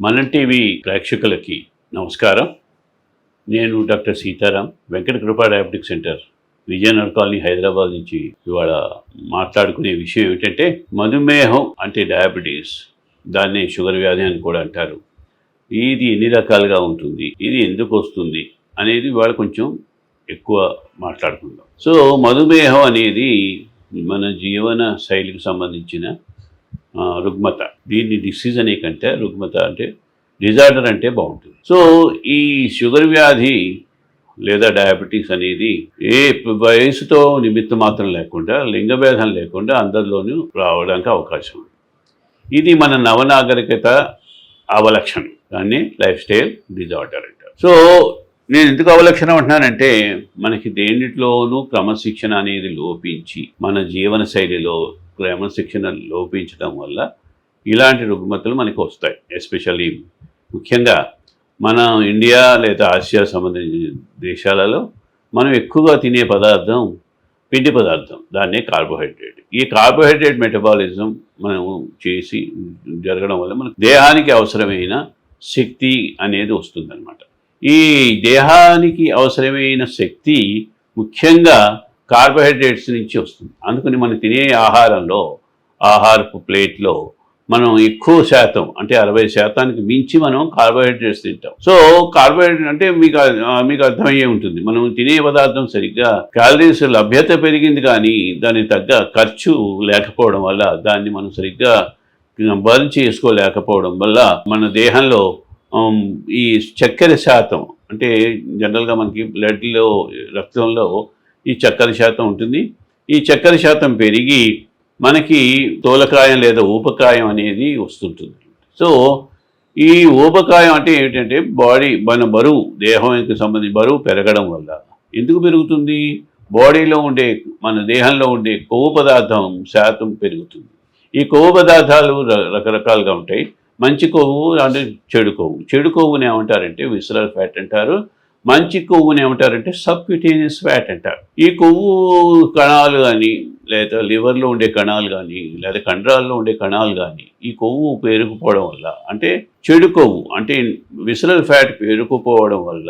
మనం టీవీ ప్రేక్షకులకి నమస్కారం. నేను డాక్టర్ సీతారాం, వెంకట కృపా diabetic centre, Vijayanagar colony, Hyderabad నుంచి ఇవాళ మాట్లాడుకునే విషయం ఏమిటంటే మధుమేహం అంటే డయాబెటీస్, దాన్ని షుగర్ వ్యాధి అని కూడా అంటారు. ఇది ఎన్ని రకాలుగా ఉంటుంది, ఇది ఎందుకు వస్తుంది అనేది ఇవాళ కొంచెం ఎక్కువ మాట్లాడుకుందాం. సో మధుమేహం అనేది మన జీవన శైలికి సంబంధించిన రుగ్మత. దీన్ని డిసీజ్ అనే కంటే రుగ్మత అంటే డిజార్డర్ అంటే బాగుంటుంది. సో ఈ షుగర్ వ్యాధి లేదా డయాబెటీస్ అనేది ఏ వయసుతో నిమిత్తం మాత్రం లేకుండా, లింగభేదం లేకుండా అందరిలోనూ రావడానికి అవకాశం ఉంది. ఇది మన నవనాగరికత అవలక్షణం, దాన్ని లైఫ్ స్టైల్ డిజార్డర్ అంటారు. సో నేను ఎందుకు అవలక్షణం అంటున్నానంటే మనకి దేనిట్లోనూ క్రమశిక్షణ అనేది లోపించి, మన జీవన శైలిలో క్రమశిక్షణ లోపించడం వల్ల ఇలాంటి రుగ్మతలు మనకు వస్తాయి. ఎస్పెషల్లీ ముఖ్యంగా మన ఇండియా లేదా ఆసియా సంబంధించిన దేశాలలో మనం ఎక్కువగా తినే పదార్థం పిండి పదార్థం, దాన్నే కార్బోహైడ్రేట్. ఈ కార్బోహైడ్రేట్ మెటబాలిజం మనం చేసి జరగడం వల్ల మనకు దేహానికి అవసరమైన శక్తి అనేది వస్తుందన్నమాట. ఈ దేహానికి అవసరమైన శక్తి ముఖ్యంగా కార్బోహైడ్రేట్స్ నుంచి వస్తుంది. అందుకని మనం తినే ఆహారంలో, ఆహారపు ప్లేట్లో మనం ఎక్కువ శాతం అంటే 60% మించి మనం కార్బోహైడ్రేట్స్ తింటాం. సో కార్బోహైడ్రేట్ అంటే మీకు అర్థమయ్యే ఉంటుంది, మనం తినే పదార్థం సరిగ్గా క్యాలరీస్ లభ్యత పెరిగింది కానీ దానికి తగ్గ ఖర్చు లేకపోవడం వల్ల, దాన్ని మనం సరిగ్గా బర్న్ చేసుకోలేకపోవడం వల్ల మన దేహంలో ఈ చక్కెర శాతం, అంటే జనరల్గా మనకి బ్లడ్లో, రక్తంలో ఈ చక్కెర శాతం ఉంటుంది. ఈ చక్కెర శాతం పెరిగి మనకి తోలకాయం లేదా ఊబకాయం అనేది వస్తుంటుంది. సో ఈ ఊబకాయం అంటే ఏమిటంటే మన బరువు, దేహానికి సంబంధించి బరువు పెరగడం వల్ల. ఎందుకు పెరుగుతుంది? బాడీలో ఉండే, మన దేహంలో ఉండే కొవ్వు పదార్థం శాతం పెరుగుతుంది. ఈ కొవ్వు పదార్థాలు రకరకాలుగా ఉంటాయి. మంచి కొవ్వు అంటే చెడు కొవ్వు. చెడు కొవ్వుని ఏమంటారంటే విసరల్ ఫ్యాట్ అంటారు. మంచి కొవ్వుని ఏమంటారంటే సబ్క్యూటేనియస్ ఫ్యాట్ అంటారు. ఈ కొవ్వు కణాలు కానీ, లేదా లివర్లో ఉండే కణాలు కానీ, లేదా కండరాల్లో ఉండే కణాలు కానీ ఈ కొవ్వు పేరుకుపోవడం వల్ల, అంటే చెడు కొవ్వు అంటే విసరల్ ఫ్యాట్ పేరుకుపోవడం వల్ల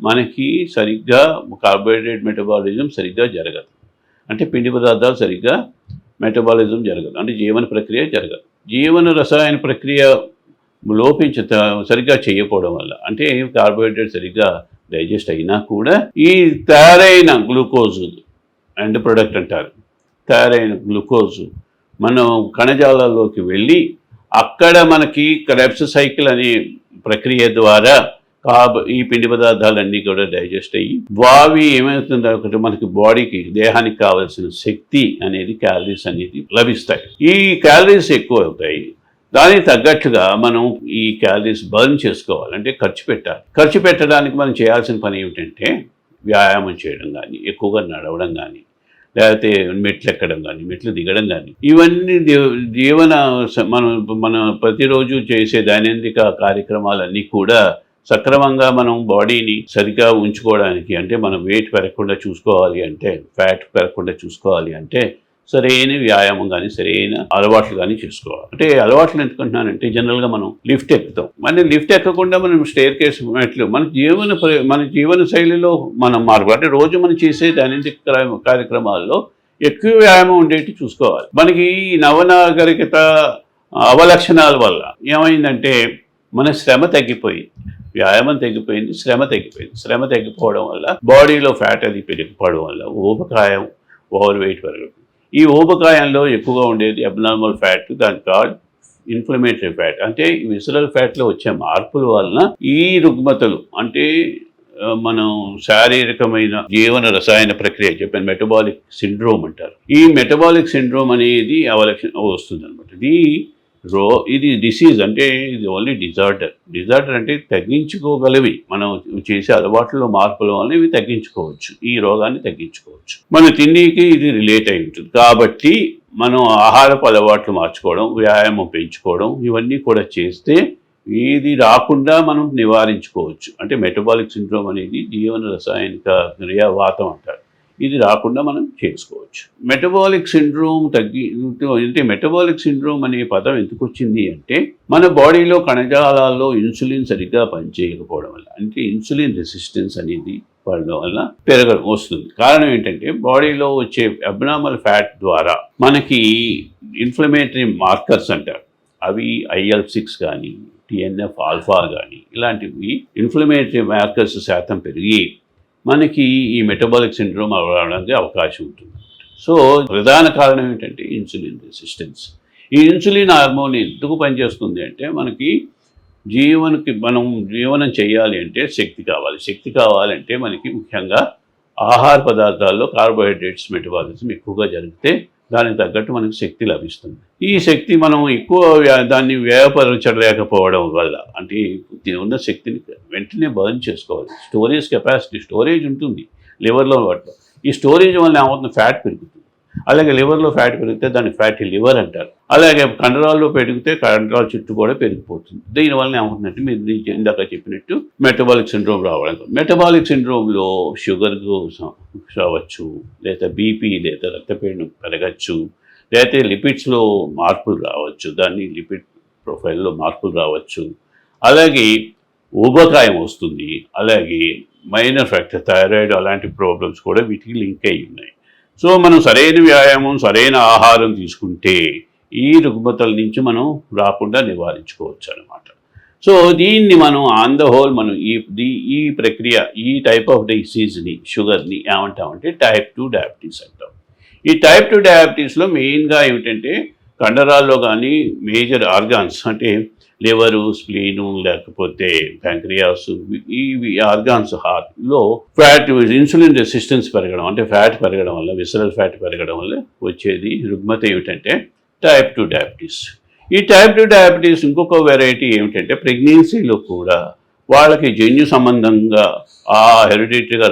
మనకి సరిగ్గా కార్బోహైడ్రేట్ మెటబాలిజం సరిగ్గా జరగదు. అంటే పిండి పదార్థాలు సరిగ్గా మెటబాలిజం జరగదు, అంటే జీవన ప్రక్రియ జరగదు. జీవన రసాయన ప్రక్రియ సరిగ్గా చేయకపోవడం వల్ల, అంటే కార్బోహైడ్రేట్ సరిగ్గా డైజెస్ట్ అయినా కూడా ఈ తయారైన గ్లూకోజు ఎండ్ ప్రొడక్ట్ అంటారు, తయారైన గ్లూకోజు మనం కణజాలాల్లోకి వెళ్ళి అక్కడ మనకి క్రెబ్స్ సైకిల్ అనే ప్రక్రియ ద్వారా ఈ పిండి పదార్థాలన్నీ కూడా డైజెస్ట్ అయ్యి అవి ఏమవుతుందో ఒకటి మనకి బాడీకి, దేహానికి కావాల్సిన శక్తి అనేది, క్యాలరీస్ అనేది లభిస్తాయి. ఈ క్యాలరీస్ ఎక్కువ అవుతాయి. దానికి తగ్గట్టుగా మనం ఈ క్యాలరీస్ బర్న్ చేసుకోవాలి, అంటే ఖర్చు పెట్టాలి. ఖర్చు పెట్టడానికి మనం చేయాల్సిన పని ఏమిటంటే వ్యాయామం చేయడం కానీ, ఎక్కువగా నడవడం కానీ, లేకపోతే మెట్లు ఎక్కడం కానీ, మెట్లు దిగడం కానీ, ఇవన్నీ జీవన మన ప్రతిరోజు చేసే దైనందిక కార్యక్రమాలన్నీ కూడా సక్రమంగా మనం బాడీని సరిగ్గా ఉంచుకోవడానికి, అంటే మనం వెయిట్ పెరగకుండా చూసుకోవాలి అంటే, ఫ్యాట్ పెరగకుండా చూసుకోవాలి అంటే సరైన వ్యాయామం కానీ, సరైన అలవాట్లు కానీ చేసుకోవాలి. అంటే అలవాట్లు ఎందుకుంటున్నానంటే జనరల్గా మనం లిఫ్ట్ ఎక్కుతాం, మరి లిఫ్ట్ ఎక్కకుండా మనం స్టేర్ కేస్ మెట్లు, మన జీవన శైలిలో మనం మార్పు, అంటే రోజు మనం చేసే దైనందిక కార్యక్రమాల్లో ఎక్కువ వ్యాయామం ఉండేటి చూసుకోవాలి. మనకి ఈ నవనాగరికత అవలక్షణాల వల్ల ఏమైందంటే మన శ్రమ తగ్గిపోయింది, వ్యాయామం తగ్గిపోయింది, శ్రమ తగ్గిపోయింది. శ్రమ తగ్గిపోవడం వల్ల బాడీలో ఫ్యాట్ అది పెరిగిపోవడం వల్ల ఊబకాయం, ఓవర్ వెయిట్ పెరగడం. ఈ ఊబకాయంలో ఎక్కువగా ఉండేది అబ్నార్మల్ ఫ్యాట్, దాని కాల్డ్ ఇన్ఫ్లమేటరీ ఫ్యాట్. అంటే విసరల్ ఫ్యాట్లో వచ్చే మార్పుల వలన ఈ రుగ్మతలు, అంటే మనం శారీరకమైన జీవన రసాయన ప్రక్రియ చెప్పాను, మెటబాలిక్ సిండ్రోమ్ అంటారు. ఈ మెటబాలిక్ సిండ్రోమ్ అనేది అవలక్షణ వస్తుంది అనమాట. ఇది డిసీజ్, అంటే ఇది ఓన్లీ డిజార్డర్ అంటే తగ్గించుకోగలవి. మనం చేసే అలవాట్లలో మార్పుల వల్ల ఇవి తగ్గించుకోవచ్చు, ఈ రోగాన్ని తగ్గించుకోవచ్చు. మన తిండికి ఇది రిలేట్ అయి ఉంటుంది. కాబట్టి మనం ఆహారపు అలవాట్లు మార్చుకోవడం, వ్యాయామం పెంచుకోవడం, ఇవన్నీ కూడా చేస్తే ఇది రాకుండా మనం నివారించుకోవచ్చు. అంటే మెటబాలిక్ సిండ్రోమ్ అనేది జీవన రసాయనిక క్రియావాతం అంటారు. ఇది రాకుండా మనం చేసుకోవచ్చు. మెటబాలిక్ సిండ్రోమ్ అంటే మెటబాలిక్ సిండ్రోమ్ అనే పదం ఎందుకు వచ్చింది అంటే మన బాడీలో కణజాలాల్లో ఇన్సులిన్ సరిగ్గా పనిచేయకపోవడం వల్ల, అంటే ఇన్సులిన్ రెసిస్టెన్స్ అనేది పడడం వల్ల వస్తుంది. కారణం ఏంటంటే బాడీలో వచ్చే అబ్నార్మల్ ఫ్యాట్ ద్వారా మనకి ఇన్ఫ్లమేటరీ మార్కర్స్ అంటారు, అవి IL-6 కానీ TNF ఆల్ఫా కానీ ఇలాంటివి ఇన్ఫ్లమేటరీ మార్కర్స్ శాతం పెరిగి మనకి ఈ మెటబాలిక్ సిండ్రోమ్ రావడానికి అవకాశం ఉంటుంది. సో ప్రధాన కారణం ఏంటంటే ఇన్సులిన్ రెసిస్టెన్స్. ఈ ఇన్సులిన్ హార్మోన్ ఎందుకు పనిచేస్తుంది అంటే మనకి మనం జీవనం చేయాలి అంటే శక్తి కావాలి. శక్తి కావాలంటే మనకి ముఖ్యంగా ఆహార పదార్థాల్లో కార్బోహైడ్రేట్స్ మెటబాలిజం ఎక్కువగా జరిగితే దానికి తగ్గట్టు మనకు శక్తి లభిస్తుంది. ఈ శక్తి మనం ఎక్కువ దాన్ని వ్యయపరచలేకపోవడం వల్ల, అంటే ఉన్న శక్తిని వెంటనే బర్న్ చేసుకోవాలి. స్టోరేజ్ కెపాసిటీ, స్టోరేజ్ ఉంటుంది లివర్లో, వాటిలో ఈ స్టోరేజ్ వల్ల ఏమవుతుంది, ఫ్యాట్ పెరుగుతుంది. అలాగే లివర్లో ఫ్యాట్ పెరిగితే దాన్ని ఫ్యాటీ లివర్ అంటారు. అలాగే కండరాల్లో పెరిగితే కండరాల చుట్టూ కూడా పెరిగిపోతుంది. దీనివల్ల ఏమవుతుందంటే మీరు ఇందాక చెప్పినట్టు మెటబాలిక్ సిండ్రోమ్ రావడం. మెటబాలిక్ సిండ్రోమ్లో షుగర్ రావచ్చు, లేదా బీపీ లేదా రక్తపీడనం పెరగచ్చు, లేకపోతే లిపిడ్స్లో మార్పులు రావచ్చు, దాన్ని లిపిడ్ ప్రొఫైల్లో మార్పులు రావచ్చు. అలాగే ఊబకాయం వస్తుంది. అలాగే మైనర్ ఫ్యాక్టర్ థైరాయిడ్ అలాంటి ప్రాబ్లమ్స్ కూడా వీటికి లింక్ అయి ఉన్నాయి. సో మనం సరైన వ్యాయామం, సరైన ఆహారం తీసుకుంటే ఈ రుగ్మతల నుంచి మనం రాకుండా నివారించుకోవచ్చు అన్నమాట. సో దీన్ని మనం ఆన్ ద హోల్ మనం ఈ ప్రక్రియ, ఈ టైప్ ఆఫ్ డిసీజ్ని, షుగర్ని ఏమంటామంటే టైప్ 2 డయాబెటీస్ అంటాం. ఈ టైప్ 2 డయాబెటీస్లో మెయిన్గా ఏమిటంటే కండరాల్లో కానీ మేజర్ ఆర్గాన్స్ అంటే లివరు, స్ప్లీను, లేకపోతే ప్యాంక్రియాస్, ఈ ఆర్గాన్స్ హార్ట్లో ఫ్యాట్, ఇన్సులిన్ రెసిస్టెన్స్ పెరగడం, అంటే ఫ్యాట్ పెరగడం వల్ల, విసరల్ ఫ్యాట్ పెరగడం వల్ల వచ్చేది రుగ్మత ఏమిటంటే టైప్ 2 డయాబెటీస్. ఈ టైప్ 2 డయాబెటీస్ ఇంకొక వెరైటీ ఏమిటంటే ప్రెగ్నెన్సీలో కూడా వాళ్ళకి జన్యు సంబంధంగా హెరిడిటరీగా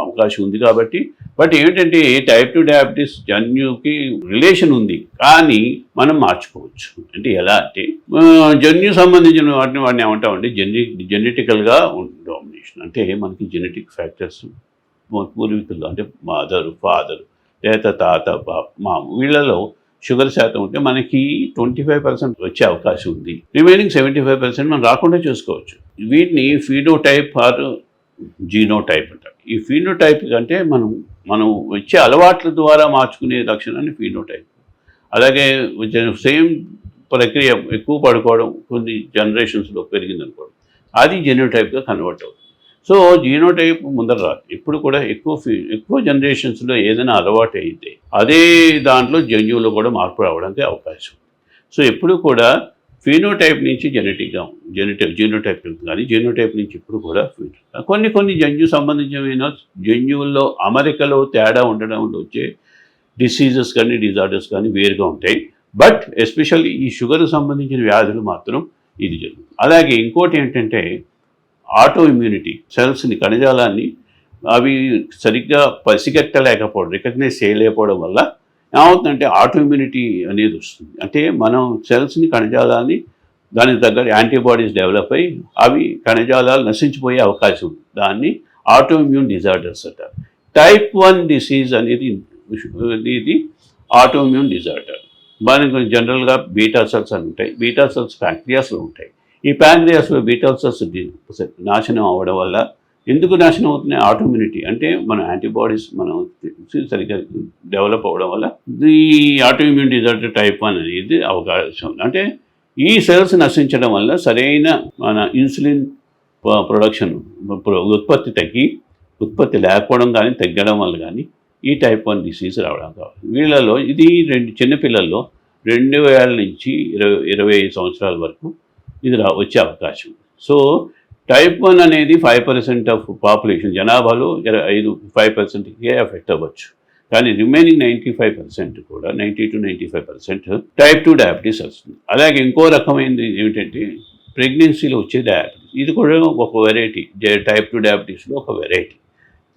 అవకాశం ఉంది కాబట్టి. బట్ ఏమిటంటే టైప్ 2 డయాబెటీస్ జన్యుకి రిలేషన్ ఉంది, కానీ మనం మార్చుకోవచ్చు. అంటే ఎలా అంటే జన్యు సంబంధించిన వాటిని ఏమంటామంటే జెనెటికల్గా డామినేషన్. అంటే మనకి జెనెటిక్ ఫ్యాక్టర్స్ పూర్వీకులు, అంటే మదర్, ఫాదర్ లేదా తాత, మామ, వీళ్ళలో షుగర్ శాతం ఉంటే మనకి 25% వచ్చే అవకాశం ఉంది. రిమైనింగ్ 75% మనం రాకుండా చూసుకోవచ్చు. వీటిని ఫీనోటైప్ ఆర్ జీనోటైప్ అంటారు. ఈ ఫీనోటైప్ అంటే మనం వచ్చే అలవాట్ల ద్వారా మార్చుకునే లక్షణాన్ని ఫీనోటైప్. అలాగే సేమ్ ప్రక్రియ ఎక్కువ పడుకోవడం కొన్ని జనరేషన్స్లో పెరిగిందనుకోవడం, అది జెనోటైప్గా కన్వర్ట్ అవుతుంది. సో జీనోటైప్ ముందర రాదు. ఇప్పుడు కూడా ఎక్కువ జనరేషన్స్లో ఏదైనా అలవాటు అయితే అదే దాంట్లో జన్యువులో కూడా మార్పు రావడానికి అవకాశం. సో ఎప్పుడు కూడా ఫీనోటైప్ నుంచి జీనోటైప్ వెళ్తుంది, కానీ జీనోటైప్ నుంచి ఇప్పుడు కూడా కొన్ని జన్యు సంబంధించిన జన్యువుల్లో అమరికలో తేడా ఉండడంలో వచ్చే డిసీజెస్ కానీ డిజార్డర్స్ కానీ వేరుగా ఉంటాయి. బట్ ఎస్పెషల్లీ ఈ షుగర్కి సంబంధించిన వ్యాధులు మాత్రం ఇది జరుగుతుంది. అలాగే ఇంకోటి ఏంటంటే ఆటో ఇమ్యూనిటీ, సెల్స్ని, కణజాలాన్ని అవి సరిగ్గా పసిగట్టలేకపోవడం, రికగ్నైజ్ చేయలేకపోవడం వల్ల ఏమవుతుందంటే ఆటో ఇమ్యూనిటీ అనేది వస్తుంది. అంటే మనం సెల్స్ని, కణజాలాన్ని దానికి తగ్గ యాంటీబాడీస్ డెవలప్ అయ్యి అవి కణజాలాలు నశించిపోయే అవకాశం ఉంది. దాన్ని ఆటో ఇమ్యూన్ డిజార్డర్స్ అంటారు. టైప్ 1 డిసీజ్ అనేది ఆటో ఇమ్యూన్ డిజార్డర్. మనకి జనరల్గా బీటా సెల్స్ అని ఉంటాయి. బీటా సెల్స్ ప్యాంక్రియాస్లో ఉంటాయి. ఈ ప్యాంక్రియాస్లో బీటా సెల్స్ నాశనం అవ్వడం వల్ల, ఎందుకు నాశనం అవుతున్నాయి, ఆటోఇమ్యూనిటీ అంటే మన యాంటీబాడీస్ మనం సరిగ్గా డెవలప్ అవ్వడం వల్ల ఈ ఆటోఇమ్యూన్ డిజార్డర్ టైప్ 1 అనేది అవకాశం ఉంది. అంటే ఈ సెల్స్ నశించడం వల్ల సరైన మన ఇన్సులిన్ ప్రొడక్షన్ ఉత్పత్తి లేకపోవడం కానీ తగ్గడం వల్ల కానీ ఈ టైప్ 1 డిసీజ్ రావడం కావాలి. వీళ్ళలో ఇది చిన్నపిల్లల్లో 2000 నుంచి 25 సంవత్సరాల వరకు ఇది వచ్చే అవకాశం. సో టైప్ 1 అనేది 5% ఆఫ్ పాపులేషన్, జనాభాలో 5%కే ఎఫెక్ట్ అవ్వచ్చు. కానీ రిమైనింగ్ 95% కూడా 90 to 95% టైప్ 2 డయాబెటీస్ వస్తుంది. అలాగే ఇంకో రకమైనది ఏమిటంటే ప్రెగ్నెన్సీలో వచ్చే డయాబెటీస్. ఇది కూడా ఒక వెరైటీ, టైప్ 2 డయాబెటీస్లో ఒక వెరైటీ.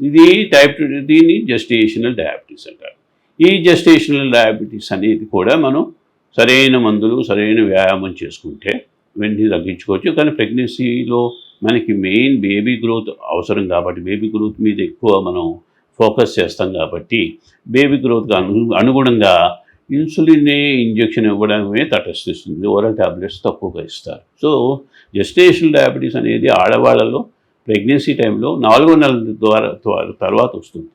ఇది టైప్ 2, దీన్ని జెస్టేషనల్ డయాబెటీస్ అంటారు. ఈ జెస్టేషనల్ డయాబెటీస్ అనేది కూడా మనం సరైన మందులు, సరైన వ్యాయామం చేసుకుంటే వెంటనే తగ్గించుకోవచ్చు. కానీ ప్రెగ్నెన్సీలో మనకి మెయిన్ బేబీ గ్రోత్ అవసరం కాబట్టి బేబీ గ్రోత్ మీద ఎక్కువ మనం ఫోకస్ చేస్తాం కాబట్టి బేబీ గ్రోత్కి అనుగుణంగా ఇన్సులిన్నే ఇంజెక్షన్ ఇవ్వడమే తటస్థిస్తుంది. ఓరల్ టాబ్లెట్స్ తక్కువగా ఇస్తారు. సో జెస్టేషనల్ డయాబెటీస్ అనేది ఆడవాళ్ళలో ప్రెగ్నెన్సీ టైంలో 4వ నెల తర్వాత వస్తుంది.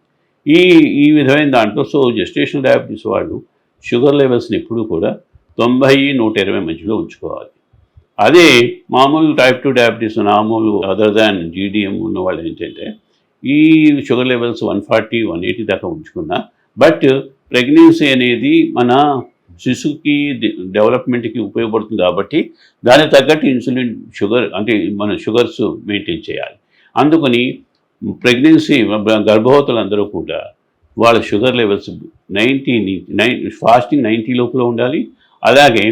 ఈ ఈ విధమైన దాంట్లో సో జెస్టేషనల్ డయాబెటీస్ వాళ్ళు షుగర్ లెవెల్స్ని ఎప్పుడూ కూడా 90-120 మధ్యలో ఉంచుకోవాలి. అదే మామూలు టైప్ 2 డయాబెటీస్ మామూలు అదర్ దాన్ జీడిఎం ఉన్న వాళ్ళు ఏంటంటే ఈ షుగర్ లెవెల్స్ 140-180 దాకా ఉంచుకున్నా, బట్ ప్రెగ్నెన్సీ అనేది మన శిశువుకి డెవలప్మెంట్కి ఉపయోగపడుతుంది కాబట్టి దానికి తగ్గట్టు ఇన్సులిన్ షుగర్ అంటే మన షుగర్స్ మెయింటైన్ చేయాలి. అందుకని ప్రెగ్నెన్సీ గర్భవతులందరూ కూడా వాళ్ళ షుగర్ లెవెల్స్ ఫాస్టింగ్ 90 లోపల ఉండాలి. అలాగే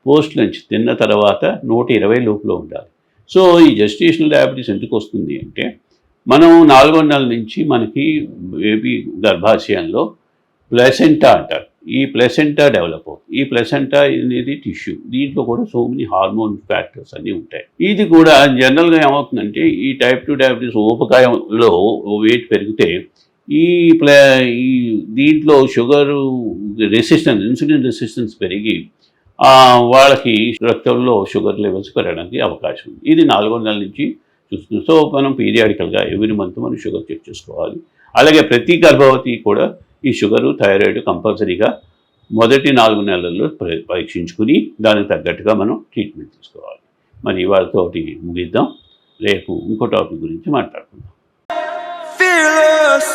పోస్ట్ లంచ్ తిన్న తర్వాత 120 లోపల ఉండాలి. సో ఈ జెస్టేషనల్ డయాబెటీస్ ఎందుకు వస్తుంది అంటే మనం 4వ నెల నుంచి మనకి బేబీ గర్భాశయంలో ప్లసెంటా అంటారు. ఈ ప్లసెంటా డెవలప్ అవుతుంది. ఈ ప్లసెంటా అనేది టిష్యూ. దీంట్లో కూడా సో మెనీ హార్మోన్ ఫ్యాక్టర్స్ అన్నీ ఉంటాయి. ఇది కూడా జనరల్గా ఏమవుతుందంటే ఈ టైప్ 2 డయాబెటీస్ ఊబకాయంలో వెయిట్ పెరిగితే ఈ దీంట్లో షుగర్ రెసిస్టెన్స్ ఇన్సులిన్ రెసిస్టెన్స్ పెరిగి వాళ్ళకి రక్తంలో షుగర్ లెవెల్స్ పెరగడానికి అవకాశం ఉంది. ఇది 4వ నెల నుంచి చూస్తుంది. సో మనం పీరియాడికల్గా ఎవ్రీ మంత్ మనం షుగర్ చెక్ చేసుకోవాలి. అలాగే ప్రతి గర్భవతి కూడా ఈ షుగరు థైరాయిడ్ కంపల్సరీగా మొదటి 4 నెలల్లో పరీక్షించుకుని దానికి తగ్గట్టుగా మనం ట్రీట్మెంట్ తీసుకోవాలి. మరి ఇవాళతోటి ముగిద్దాం. రేపు ఇంకో టాపిక్ గురించి మాట్లాడుకుందాం. Fearless.